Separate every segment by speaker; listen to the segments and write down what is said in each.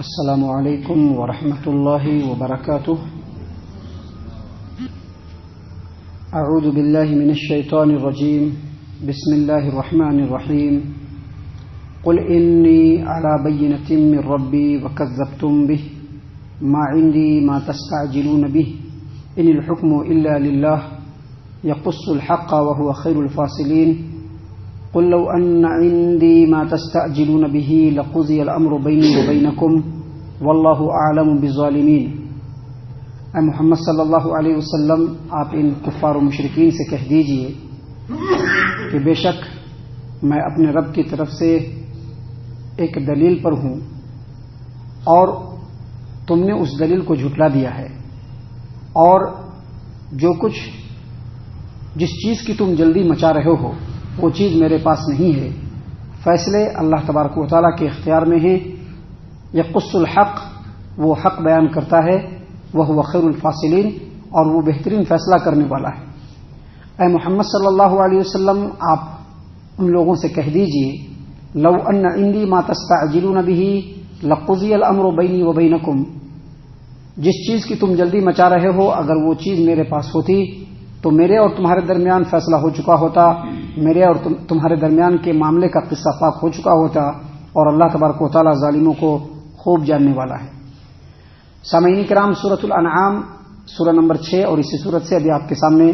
Speaker 1: السلام علیکم ورحمۃ اللہ وبرکاتہ۔ اعوذ باللہ من الشیطان الرجیم، بسم اللہ الرحمن الرحیم۔ قل انی علی بینۃ من ربی وکذبتم بہ ما عندی ما تستعجلون بہ ان الحکم الا للہ یقص الحق وهو خیر الفاصلین۔ قل لو ان عندي ما تستعجلون به لقضي الامر بيني وبينكم والله اعلم بالظالمين۔ اے محمد صلی اللہ علیہ وسلم، آپ ان کفار و مشرکین سے کہہ دیجئے کہ بے شک میں اپنے رب کی طرف سے ایک دلیل پر ہوں اور تم نے اس دلیل کو جھٹلا دیا ہے، اور جو کچھ جس چیز کی تم جلدی مچا رہے ہو وہ چیز میرے پاس نہیں ہے۔ فیصلے اللہ تبارک و تعالیٰ کے اختیار میں ہیں۔ یقص الحق، وہ حق بیان کرتا ہے، وہ خیر الفاصلین، اور وہ بہترین فیصلہ کرنے والا ہے۔ اے محمد صلی اللہ علیہ وسلم، آپ ان لوگوں سے کہہ دیجئے لو ان عندی ما تستعجلون به لقضی الامر بینی وبینکم، جس چیز کی تم جلدی مچا رہے ہو اگر وہ چیز میرے پاس ہوتی تو میرے اور تمہارے درمیان فیصلہ ہو چکا ہوتا، میرے اور تمہارے درمیان کے معاملے کا قصہ پاک ہو چکا ہوتا، اور اللہ تبارک و تعالیٰ ظالموں کو خوب جاننے والا ہے۔ سامعین کرام، سورۃ الانعام سورہ نمبر 6 اور اسی سورت سے ابھی آپ کے سامنے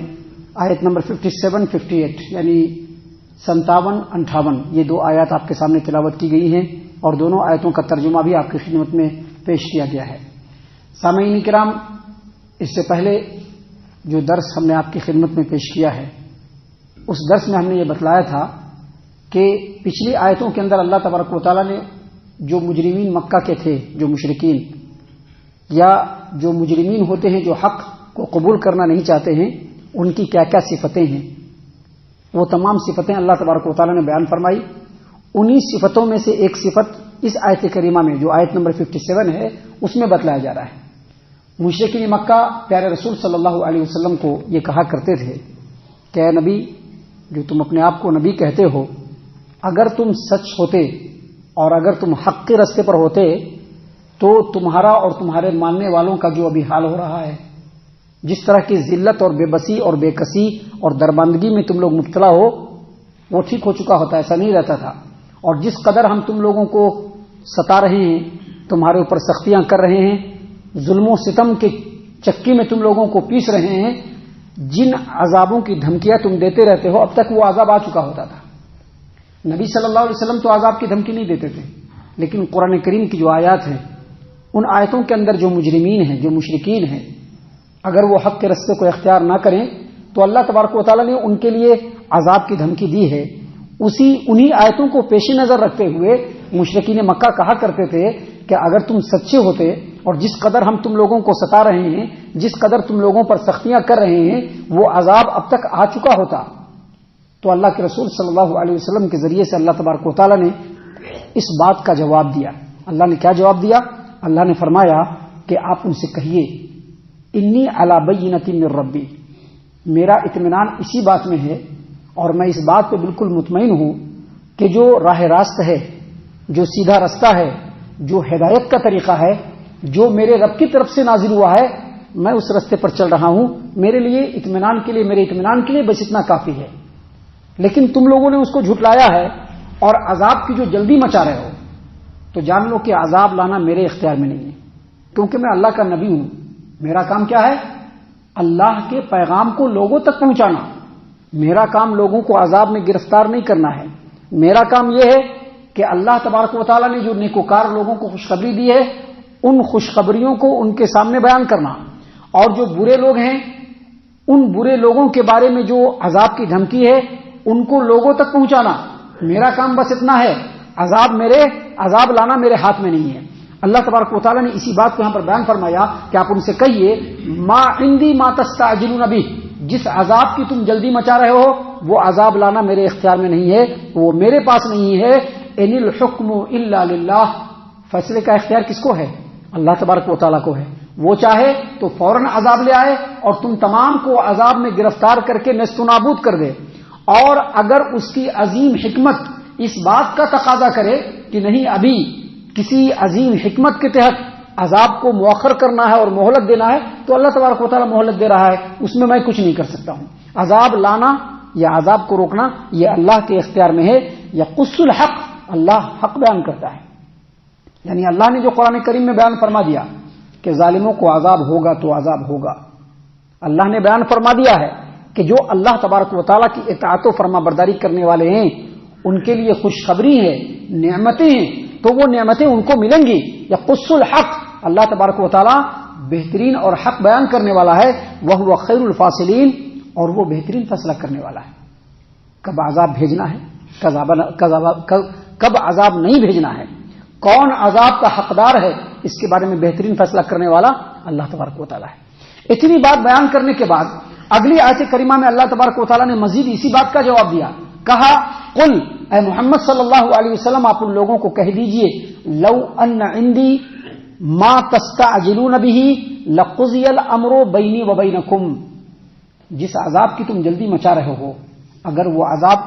Speaker 1: آیت نمبر 57 58 یعنی 57 58 یہ دو آیات آپ کے سامنے تلاوت کی گئی ہیں، اور دونوں آیتوں کا ترجمہ بھی آپ کی خدمت میں پیش کیا گیا ہے۔ سامعین کرام، اس سے پہلے جو درس ہم نے آپ کی خدمت میں پیش کیا ہے، اس درس میں ہم نے یہ بتلایا تھا کہ پچھلی آیتوں کے اندر اللہ تبارک و تعالیٰ نے جو مجرمین مکہ کے تھے، جو مشرکین یا جو مجرمین ہوتے ہیں جو حق کو قبول کرنا نہیں چاہتے ہیں، ان کی کیا کیا صفتیں ہیں، وہ تمام صفتیں اللہ تبارک و تعالیٰ نے بیان فرمائی۔ انہی صفتوں میں سے ایک صفت اس آیت کریمہ میں جو آیت نمبر 57 ہے اس میں بتلایا جا رہا ہے۔ مشرکین مکہ پیارے رسول صلی اللہ علیہ وسلم کو یہ کہا کرتے تھے کہ اے نبی، جو تم اپنے آپ کو نبی کہتے ہو، اگر تم سچ ہوتے اور اگر تم حق کے راستے پر ہوتے تو تمہارا اور تمہارے ماننے والوں کا جو ابھی حال ہو رہا ہے، جس طرح کی ذلت اور بے بسی اور بے کسی اور درباندگی میں تم لوگ مبتلا ہو، وہ ٹھیک ہو چکا ہوتا، ایسا نہیں رہتا تھا۔ اور جس قدر ہم تم لوگوں کو ستا رہے ہیں، تمہارے اوپر سختیاں کر رہے ہیں، ظلم و ستم کے چکی میں تم لوگوں کو پیس رہے ہیں، جن عذابوں کی دھمکیاں تم دیتے رہتے ہو، اب تک وہ عذاب آ چکا ہوتا تھا۔ نبی صلی اللہ علیہ وسلم تو عذاب کی دھمکی نہیں دیتے تھے، لیکن قرآن کریم کی جو آیات ہیں، ان آیتوں کے اندر جو مجرمین ہیں، جو مشرکین ہیں، اگر وہ حق کے راستے کو اختیار نہ کریں تو اللہ تبارک و تعالیٰ نے ان کے لیے عذاب کی دھمکی دی ہے۔ انہی آیتوں کو پیش نظر رکھتے ہوئے مشرکین مکہ کہا کرتے تھے کہ اگر تم سچے ہوتے اور جس قدر ہم تم لوگوں کو ستا رہے ہیں، جس قدر تم لوگوں پر سختیاں کر رہے ہیں، وہ عذاب اب تک آ چکا ہوتا۔ تو اللہ کے رسول صلی اللہ علیہ وسلم کے ذریعے سے اللہ تبارک و تعالیٰ نے اس بات کا جواب دیا۔ اللہ نے کیا جواب دیا؟ اللہ نے فرمایا کہ آپ ان سے کہیے انی علی بینۃ من ربی، میرا اطمینان اسی بات میں ہے اور میں اس بات پہ بالکل مطمئن ہوں کہ جو راہ راست ہے، جو سیدھا رستہ ہے، جو ہدایت کا طریقہ ہے، جو میرے رب کی طرف سے نازل ہوا ہے، میں اس رستے پر چل رہا ہوں۔ میرے لیے اطمینان کے لیے، میرے اطمینان کے لیے بس اتنا کافی ہے۔ لیکن تم لوگوں نے اس کو جھٹلایا ہے اور عذاب کی جو جلدی مچا رہے ہو، تو جان لو کہ عذاب لانا میرے اختیار میں نہیں ہے، کیونکہ میں اللہ کا نبی ہوں۔ میرا کام کیا ہے؟ اللہ کے پیغام کو لوگوں تک پہنچانا۔ میرا کام لوگوں کو عذاب میں گرفتار نہیں کرنا ہے۔ میرا کام یہ ہے کہ اللہ تبارک و تعالیٰ نے جو نیکوکار لوگوں کو خوشخبری دی ہے، ان خوشخبریوں کو ان کے سامنے بیان کرنا، اور جو برے لوگ ہیں ان برے لوگوں کے بارے میں جو عذاب کی دھمکی ہے ان کو لوگوں تک پہنچانا۔ میرا کام بس اتنا ہے، عذاب لانا میرے ہاتھ میں نہیں ہے۔ اللہ تبارک و تعالیٰ نے اسی بات کو یہاں پر بیان فرمایا کہ آپ ان سے کہیے ما عندی ما تستعجلون بہ، جس عذاب کی تم جلدی مچا رہے ہو وہ عذاب لانا میرے اختیار میں نہیں ہے، وہ میرے پاس نہیں ہے۔ ان الحکم الا للہ، فیصلے کا اختیار کس کو ہے؟ اللہ تبارک و تعالیٰ کو ہے۔ وہ چاہے تو فوراً عذاب لے آئے اور تم تمام کو عذاب میں گرفتار کر کے نیست و نابود کر دے، اور اگر اس کی عظیم حکمت اس بات کا تقاضا کرے کہ نہیں، ابھی کسی عظیم حکمت کے تحت عذاب کو مؤخر کرنا ہے اور مہلت دینا ہے تو اللہ تبارک و تعالیٰ مہلت دے رہا ہے، اس میں کچھ نہیں کر سکتا ہوں۔ عذاب لانا یا عذاب کو روکنا یہ اللہ کے اختیار میں ہے۔ یقص الحق، اللہ حق بیان کرتا ہے، یعنی اللہ نے جو قرآن کریم میں بیان فرما دیا کہ ظالموں کو عذاب ہوگا تو عذاب ہوگا، اللہ نے بیان فرما دیا ہے کہ جو اللہ تبارک و تعالیٰ کی اطاعت و فرما برداری کرنے والے ہیں ان کے لیے خوشخبری ہے، نعمتیں ہیں، تو وہ نعمتیں ان کو ملیں گی۔ یقص الحق، اللہ تبارک و تعالیٰ بہترین اور حق بیان کرنے والا ہے، وہ خیر الفاصلین، اور وہ بہترین فیصلہ کرنے والا ہے۔ کب عذاب بھیجنا ہے، کب عذاب نہیں بھیجنا ہے، کون عذاب کا حقدار ہے، اس کے بارے میں بہترین فیصلہ کرنے والا اللہ تبارک و تعالیٰ ہے۔ اتنی بات بیان کرنے کے بعد اگلی آیت کریمہ میں اللہ تبارک و تعالیٰ نے مزید اسی بات کا جواب دیا، کہا قل، اے محمد صلی اللہ علیہ وسلم آپ ان لوگوں کو کہہ دیجئے، لو ان عندی ما تستعجلون به لقضی الامر بینی وبینکم، جس عذاب کی تم جلدی مچا رہے ہو اگر وہ عذاب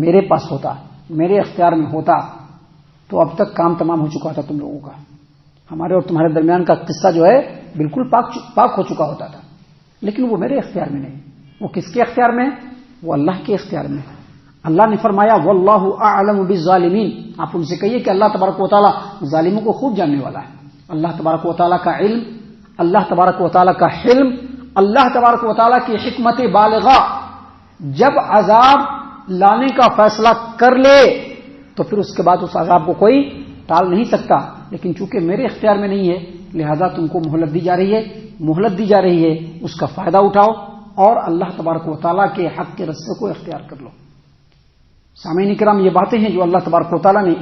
Speaker 1: میرے پاس ہوتا، میرے اختیار میں ہوتا تو اب تک کام تمام ہو چکا تھا تم لوگوں کا، ہمارے اور تمہارے درمیان کا قصہ جو ہے بالکل پاک ہو چکا ہوتا تھا، لیکن وہ میرے اختیار میں نہیں، وہ کس کے اختیار میں ہے؟ وہ اللہ کے اختیار میں ہے۔ اللہ نے فرمایا واللہ اعلم بالظالمین، آپ ان سے کہیے کہ اللہ تبارک و تعالیٰ ظالموں کو خوب جاننے والا ہے۔ اللہ تبارک و تعالیٰ کا علم، اللہ تبارک و تعالیٰ کا حلم، اللہ تبارک و تعالیٰ کی حکمت بالغہ جب عذاب لانے کا فیصلہ کر لے تو پھر اس کے بعد اس عذاب کو کوئی ٹال نہیں سکتا، لیکن چونکہ میرے اختیار میں نہیں ہے لہذا تم کو مہلت دی جا رہی ہے، مہلت دی جا رہی ہے، اس کا فائدہ اٹھاؤ اور اللہ تبارک و تعالیٰ کے حق کے رستے کو اختیار کر لو۔ سامعین کرام، یہ باتیں ہیں جو اللہ تبارک و تعالیٰ نے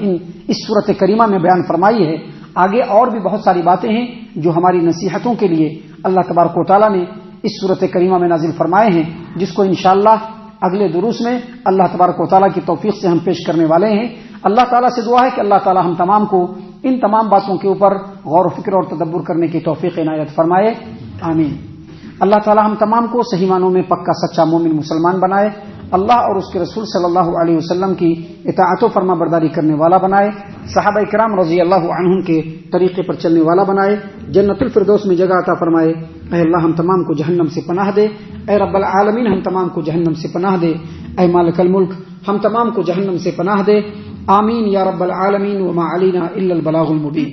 Speaker 1: اس صورت کریمہ میں بیان فرمائی ہے۔ آگے اور بھی بہت ساری باتیں ہیں جو ہماری نصیحتوں کے لیے اللہ تبارک و تعالیٰ نے اس صورت کریمہ میں نازل فرمائے ہیں، جس کو انشاءاللہ اگلے دروس میں اللہ تبارک و تعالیٰ کی توفیق سے ہم پیش کرنے والے ہیں۔ اللہ تعالیٰ سے دعا ہے کہ اللہ تعالیٰ ہم تمام کو ان تمام باتوں کے اوپر غور و فکر اور تدبر کرنے کی توفیق عنایت فرمائے، آمین۔ اللہ تعالیٰ ہم تمام کو صحیح معنوں میں پکا سچا مومن مسلمان بنائے، اللہ اور اس کے رسول صلی اللہ علیہ وسلم کی اطاعت و فرما برداری کرنے والا بنائے، صحابہ کرام رضی اللہ عنہم کے طریقے پر چلنے والا بنائے، جنت الفردوس میں جگہ عطا فرمائے۔ اے اللہ ہم تمام کو جہنم سے پناہ دے، اے رب العالمین ہم تمام کو جہنم سے پناہ دے، اے مالک الملک ہم تمام کو جہنم سے پناہ دے، آمین یا رب العالمین، وما علینا الا البلاغ المبین۔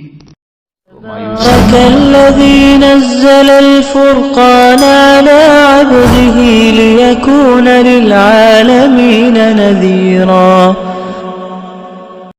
Speaker 2: الذي نزل الفرقان على عبده ليكون للعالمين نذيرا